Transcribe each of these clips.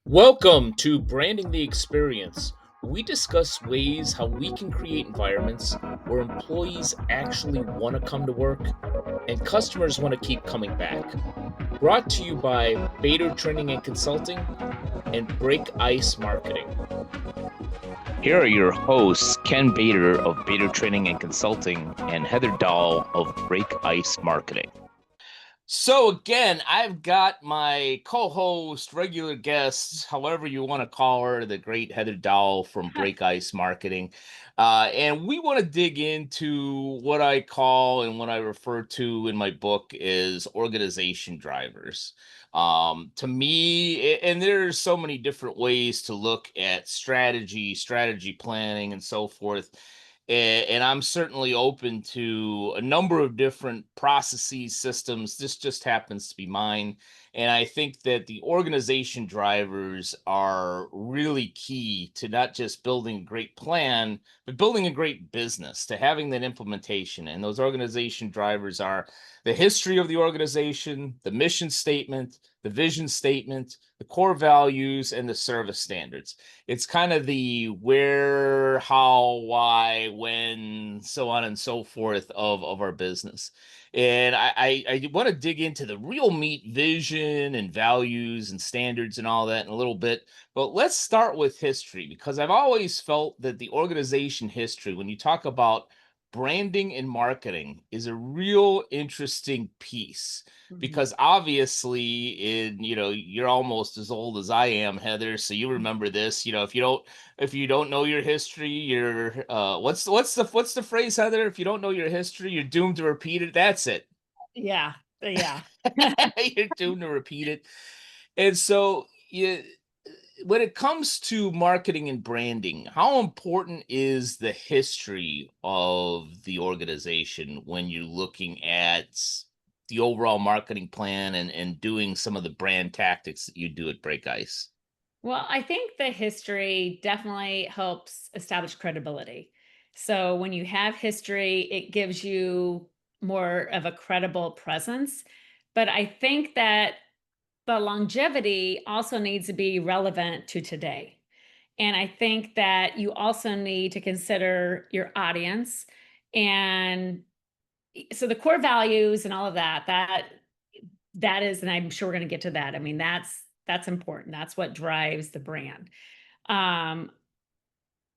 Welcome to Branding the Experience. We discuss ways how we can create environments where employees actually want to come to work and customers want to keep coming back. Brought to you by Bator Training and Consulting and Break Ice Marketing. Here are your hosts, Ken Bator of Bator Training and Consulting and Heather Dowell of Break Ice Marketing. So again, I've got my co-host, regular guest, however you want to call her, the great Heather Dowell from Break Ice Marketing. And we want to dig into what I call and what I refer to in my book is organization drivers. To me, and there's so many different ways to look at strategy planning, and so forth. And I'm certainly open to a number of different processes, systems. This just happens to be mine. And I think that the organization drivers are really key to not just building a great plan, but building a great business, to having that implementation. And those organization drivers are the history of the organization, the mission statement, the vision statement, the core values, and the service standards. It's kind of the where, how, why, when, so on and so forth of our business. And I want to dig into the real meat, vision and values and standards and all that in a little bit. But let's start with history, because I've always felt that the organization history, when you talk about branding and marketing, is a real interesting piece, Mhm. because obviously you're almost as old as I am, Heather, so you remember this. If you don't know your history, you're what's the phrase, Heather? If you don't know your history, you're doomed to repeat it. That's it. Yeah, yeah. You're doomed to repeat it. And so when it comes to marketing and branding, how important is the history of the organization when you're looking at the overall marketing plan and doing some of the brand tactics that you do at Break Ice? Well, I think the history definitely helps establish credibility. So when you have history, it gives you more of a credible presence. But I think that the longevity also needs to be relevant to today. And I think that you also need to consider your audience. And so the core values and all of that is, and I'm sure we're going to get to that. I mean, that's important. That's what drives the brand. Um,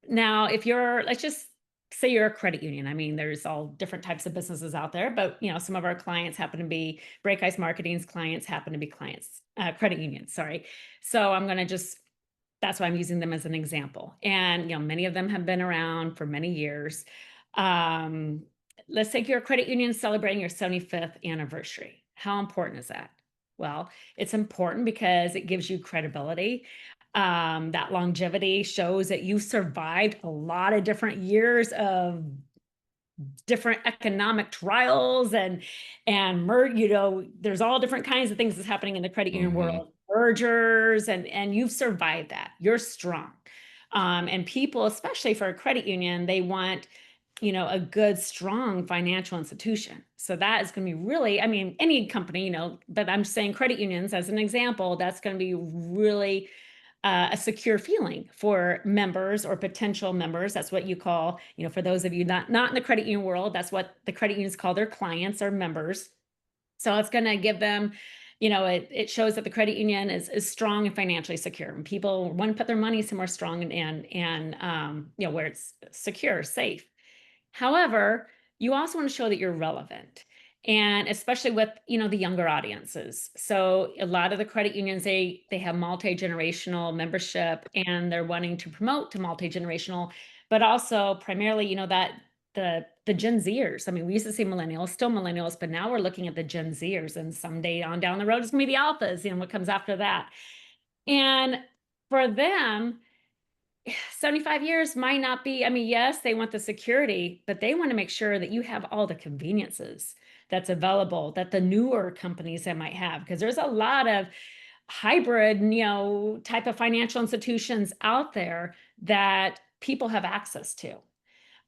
Now, if you're, let's just say you're a credit union. I mean, there's all different types of businesses out there, but some of our clients happen to be Break Ice Marketing's clients happen to be clients, credit unions. Sorry. So I'm going to just that's why I'm using them as an example. And many of them have been around for many years. Um, let's say you're a credit union celebrating your 75th anniversary. How important is that? Well, it's important because it gives you credibility. That longevity shows that you survived a lot of different years of different economic trials and there's all different kinds of things that's happening in the credit union Mhm. world, mergers, and you've survived that. You're strong. And people, especially for a credit union, they want a good, strong financial institution. So that is going to be really, I mean, any company, but I'm saying credit unions as an example, that's going to be really a secure feeling for members or potential members. That's what you call, for those of you not in the credit union world, that's what the credit unions call their clients or members. So it's going to give them, it shows that the credit union is strong and financially secure, and people want to put their money somewhere strong and where it's secure, safe. However, you also want to show that you're relevant, and especially with, the younger audiences. So a lot of the credit unions, they have multi-generational membership, and they're wanting to promote to multi-generational, but also primarily, that the Gen Zers. I mean, we used to say millennials, still millennials, but now we're looking at the Gen Zers, and someday on down the road it's gonna be the alphas, what comes after that. And for them, 75 years might not be, I mean, yes, they want the security, but they want to make sure that you have all the conveniences that's available that the newer companies that might have, because there's a lot of hybrid, type of financial institutions out there that people have access to.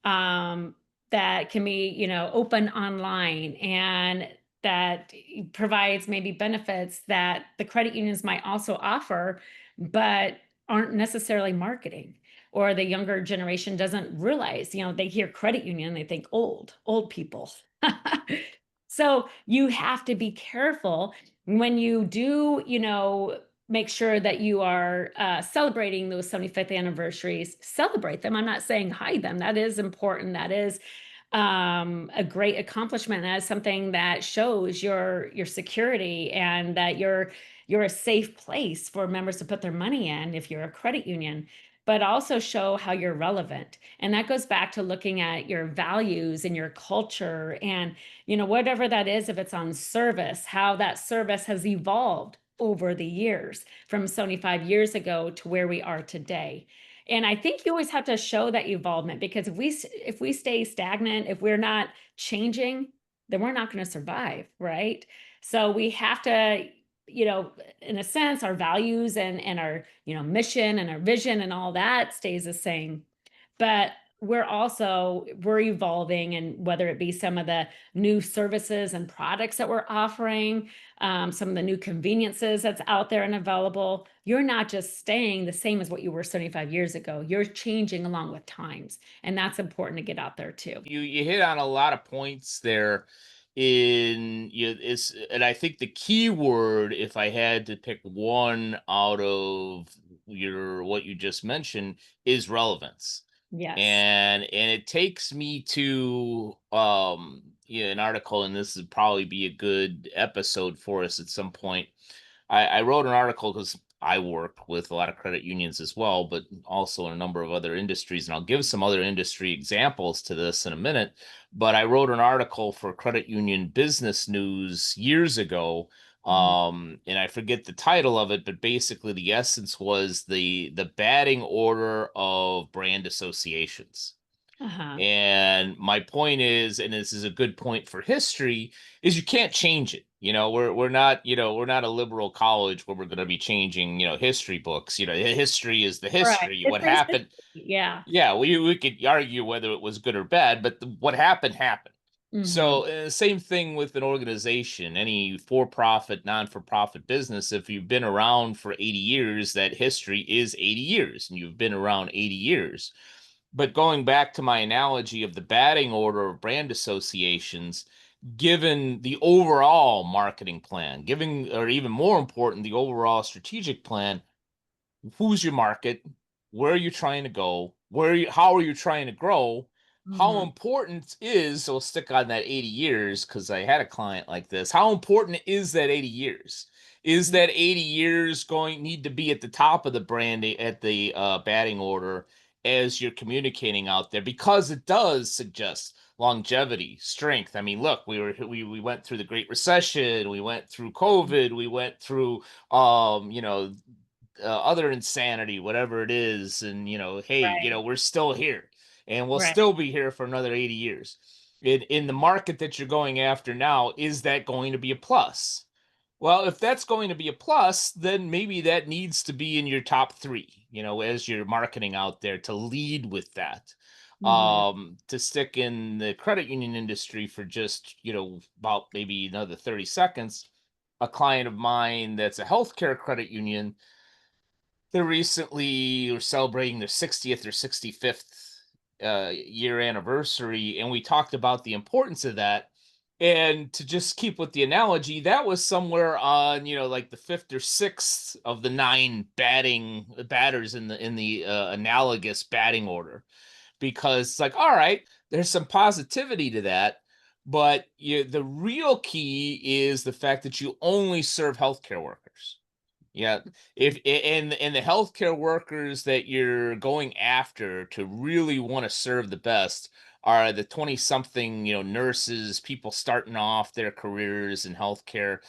Um, that can be, open online, and that provides maybe benefits that the credit unions might also offer, but aren't necessarily marketing, or the younger generation doesn't realize, they hear credit union, they think old people. So you have to be careful when you do, make sure that you are celebrating those 75th anniversaries. Celebrate them. I'm not saying hide them. That is important. That is a great accomplishment. That is something that shows your security, and that you're a safe place for members to put their money in if you're a credit union, but also show how you're relevant. And that goes back to looking at your values and your culture, and whatever that is, if it's on service, how that service has evolved over the years from 75 years ago to where we are today. And I think you always have to show that involvement, because if we stay stagnant, if we're not changing, then we're not going to survive, right? So we have to, in a sense, our values and our, mission and our vision and all that stays the same. But we're evolving, and whether it be some of the new services and products that we're offering, some of the new conveniences that's out there and available, you're not just staying the same as what you were 75 years ago. You're changing along with times, and that's important to get out there too. You hit on a lot of points there in you it's and I think the key word, if I had to pick one out of your what you just mentioned, is relevance. Yes. And it takes me to an article, and this would probably be a good episode for us at some point. I wrote an article because I work with a lot of credit unions as well, but also in a number of other industries. And I'll give some other industry examples to this in a minute. But I wrote an article for Credit Union Business News years ago. Mhm. And I forget the title of it, but basically the essence was the batting order of brand associations. Uh-huh. And my point is, and this is a good point for history, is you can't change it. We're not a liberal college where we're going to be changing, history books. History is the Right. history. What History's happened? history. Yeah. Yeah, we could argue whether it was good or bad, but what happened happened. Hmm. So, same thing with an organization, any for-profit, non-for-profit business. If you've been around for 80 years, that history is 80 years, and you've been around 80 years. But going back to my analogy of the batting order of brand associations, given the overall marketing plan, giving, or even more important, the overall strategic plan, who's your market, where are you trying to go, how are you trying to grow, how Hmm. important is, so we'll stick on that 80 years because I had a client like this, how important is that 80 years? Is that 80 years going need to be at the top of the branding, at the batting order, as you're communicating out there, because it does suggest longevity, strength. I mean, look, we went through the Great Recession, we went through COVID, we went through other insanity, whatever it is. And, hey, Right. we're still here, and we'll Right. still be here for another 80 years. In the market that you're going after now, is that going to be a plus? Well, if that's going to be a plus, then maybe that needs to be in your top three, as you're marketing out there, to lead with that. Hmm. To stick in the credit union industry for just, about maybe another 30 seconds, a client of mine that's a healthcare credit union, they recently were celebrating their 60th or 65th year anniversary, and we talked about the importance of that. And to just keep with the analogy, that was somewhere on, like the fifth or sixth of the nine batters in the analogous batting order, because it's like, all right, there's some positivity to that, but the real key is the fact that you only serve healthcare workers. Yeah, if and the healthcare workers that you're going after to really want to serve the best are the 20 something, nurses, people starting off their careers in healthcare.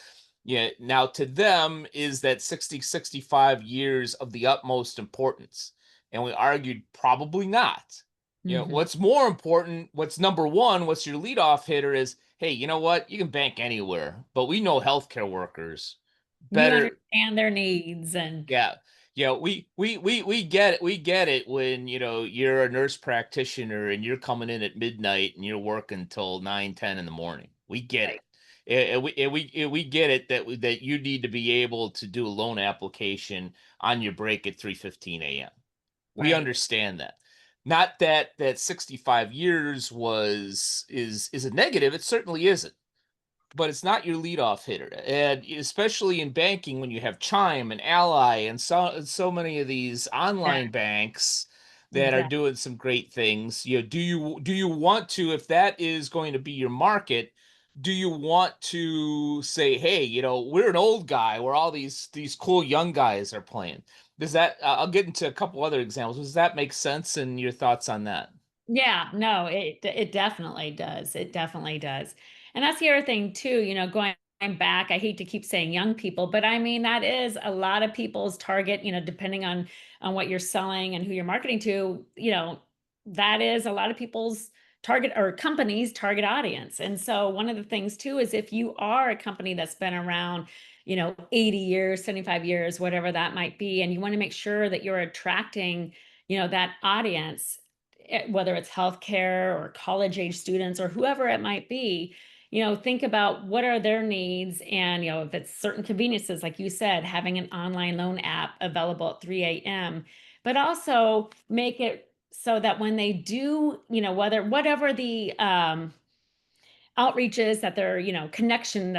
Yeah, now to them is that 60, 65 years of the utmost importance. And we argued probably not. Hmm. What's more important, what's number one, what's your leadoff hitter is, hey, you know what? You can bank anywhere, but we know healthcare workers You better. understand their needs and Yeah. Yeah, we get it. We get it when, you're a nurse practitioner and you're coming in at midnight and you're working till 9, 10 in the morning. We get right. it. And we get it that you need to be able to do a loan application on your break at 3:15 a.m. We Right. understand that. Not that 65 years is a negative. It certainly isn't, but it's not your leadoff hitter. And especially in banking, when you have Chime and Ally and so many of these online banks that are Exactly. doing some great things, do you want to, if that is going to be your market, do you want to say, hey, we're an old guy where all these cool young guys are playing? Does that I'll get into a couple other examples. Does that make sense, and your thoughts on that? Yeah, no, it definitely does. It definitely does. And that's the other thing too, going back, I hate to keep saying young people, but I mean that is a lot of people's target, depending on what you're selling and who you're marketing to, that is a lot of people's target or companies' target audience. And so one of the things too is if you are a company that's been around, 80 years, 75 years, whatever that might be, and you want to make sure that you're attracting, that audience, whether it's healthcare or college age students or whoever it might be, think about what are their needs. And, if it's certain conveniences, like you said, having an online loan app available at 3 a.m., but also make it so that when they do, whatever the outreaches that they're, connection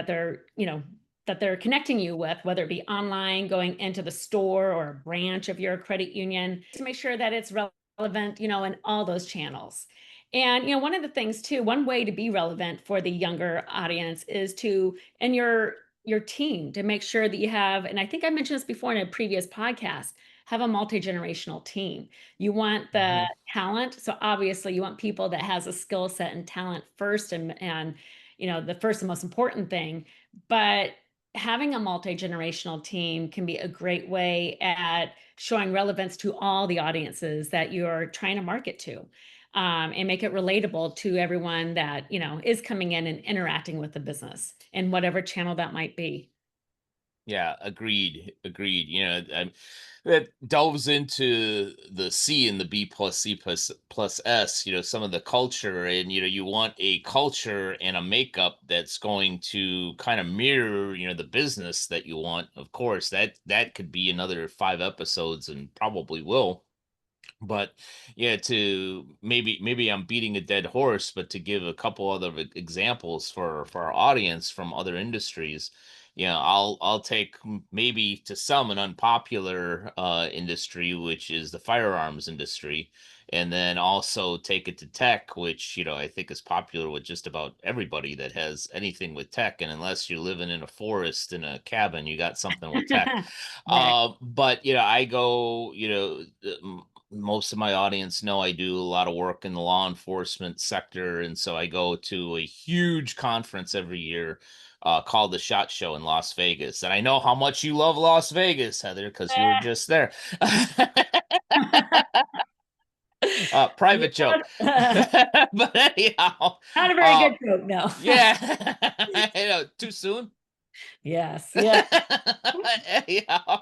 that they're connecting you with, whether it be online, going into the store or a branch of your credit union, to make sure that it's relevant, in all those channels. And, one of the things too, one way to be relevant for the younger audience is to, and your team, to make sure that you have, and I think I mentioned this before in a previous podcast, have a multi-generational team. You want the talent. So obviously you want people that has a skill set and talent first, and the first and most important thing. But having a multi-generational team can be a great way at showing relevance to all the audiences that you're trying to market to, and make it relatable to everyone that is coming in and interacting with the business in whatever channel that might be. Yeah, agreed. Agreed. That delves into the C and the B plus C plus S, some of the culture, and you want a culture and a makeup that's going to kind of mirror, the business that you want. Of course, that could be another 5 episodes and probably will. But yeah, to maybe I'm beating a dead horse, but to give a couple other examples for our audience from other industries, I'll take maybe to some an unpopular industry, which is the firearms industry, and then also take it to tech, which I think is popular with just about everybody that has anything with tech, and unless you're living in a forest in a cabin, you got something with tech. Right. But I go, most of my audience know I do a lot of work in the law enforcement sector, and so I go to a huge conference every year called the SHOT Show in Las Vegas. And I know how much you love Las Vegas, Heather, because you were just there. Private joke. Yeah. But anyhow, Not a very uh, good joke, no. yeah, too soon. Yes, yeah. Anyhow,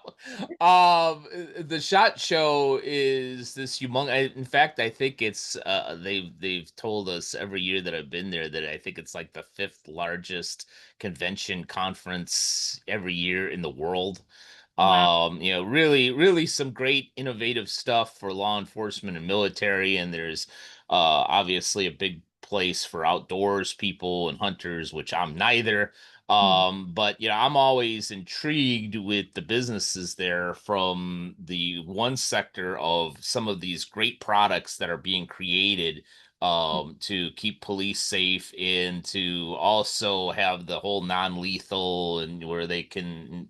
the SHOT Show is this humongous. In fact, I think it's they've told us every year that I've been there that I think it's like the fifth largest convention conference every year in the world. Wow. Really, really some great innovative stuff for law enforcement and military, and there's obviously a big place for outdoors people and hunters, which I'm neither. Mm, But I'm always intrigued with the businesses there, from the one sector of some of these great products that are being created to keep police safe, and to also have the whole non-lethal, and where they can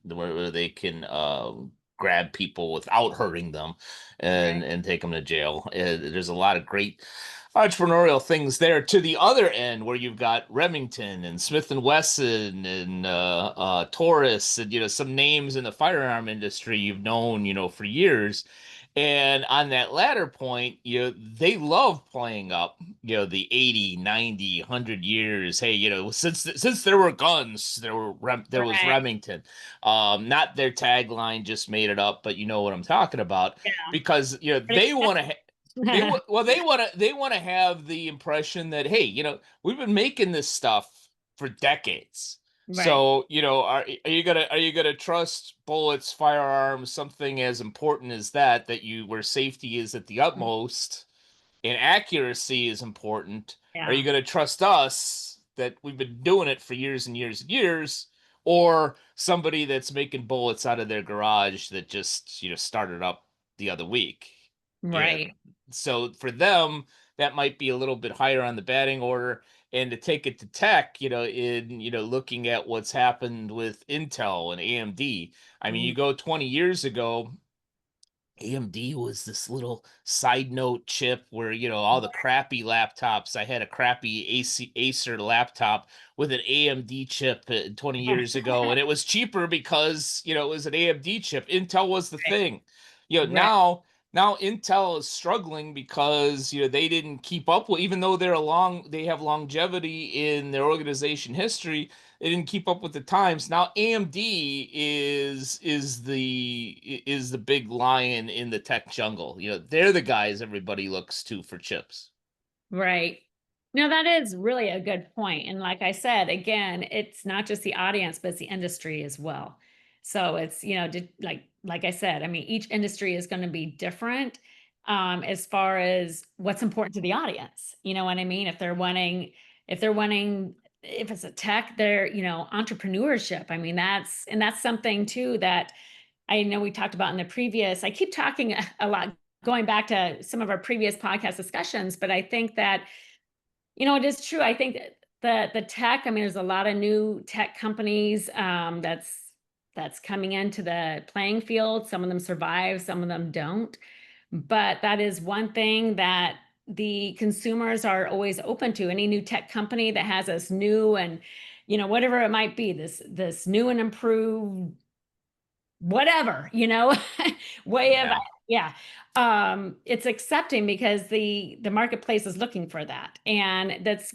grab people without hurting them, right. and take them to jail. There's a lot of great entrepreneurial things there, to the other end where you've got Remington and Smith and Wesson and Taurus, and some names in the firearm industry you've known for years. And on that latter point, they love playing up the 80, 90, 100 years. Hey, since there were guns, there was Right. Remington. Not their tagline, just made it up, but you know what I'm talking about, Yeah. because Pretty they want to they want to have the impression that, hey, we've been making this stuff for decades. Right. So, are you gonna trust bullets, firearms, something as important as that where safety is at the Mm. utmost and accuracy is important? Are Yeah. you gonna trust us that we've been doing it for years and years and years, or somebody that's making bullets out of their garage that just, started up the other week? Yeah. Right. So for them, that might be a little bit higher on the batting order. And to take it to tech, looking at what's happened with Intel and AMD. I mean, Mm. you go 20 years ago, AMD was this little side note chip where, all the crappy laptops. I had a crappy Acer laptop with an AMD chip 20 years ago, and it was cheaper because, it was an AMD chip. Intel was the thing. Right. Now Intel is struggling because, they didn't keep up with, even though they have longevity in their organization history, they didn't keep up with the times. Now AMD is the big lion in the tech jungle. They're the guys everybody looks to for chips. Right. No, that is really a good point. And like I said, again, it's not just the audience, but it's the industry as well. So it's, like I said, I mean, each industry is going to be different as far as what's important to the audience. You know what I mean? If it's a tech, they're, entrepreneurship. I mean, that's something too that I know we talked about in the previous. I keep talking a lot, going back to some of our previous podcast discussions, but I think that, it is true. I think that the tech, I mean, there's a lot of new tech companies that's coming into the playing field. Some of them survive, some of them don't. But that is one thing that the consumers are always open to. Any new tech company that has this new and, whatever it might be, this new and improved whatever, way of, Yeah. yeah. It's accepting because the marketplace is looking for that. And it's,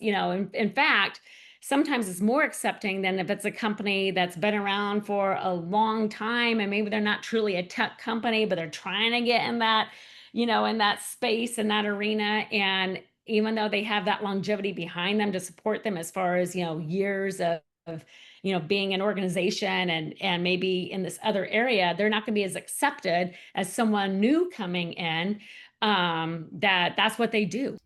in fact, sometimes it's more accepting than if it's a company that's been around for a long time and maybe they're not truly a tech company, but they're trying to get in that, in that space, in that arena. And even though they have that longevity behind them to support them as far as, years of being an organization and maybe in this other area, they're not going to be as accepted as someone new coming in. That's what they do.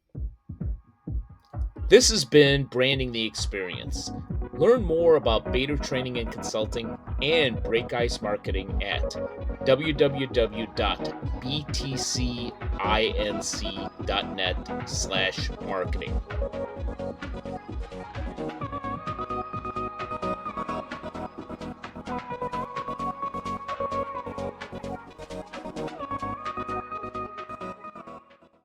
This has been Branding the Experience. Learn more about Bator Training and Consulting and Break Ice Marketing at www.btcinc.net/marketing.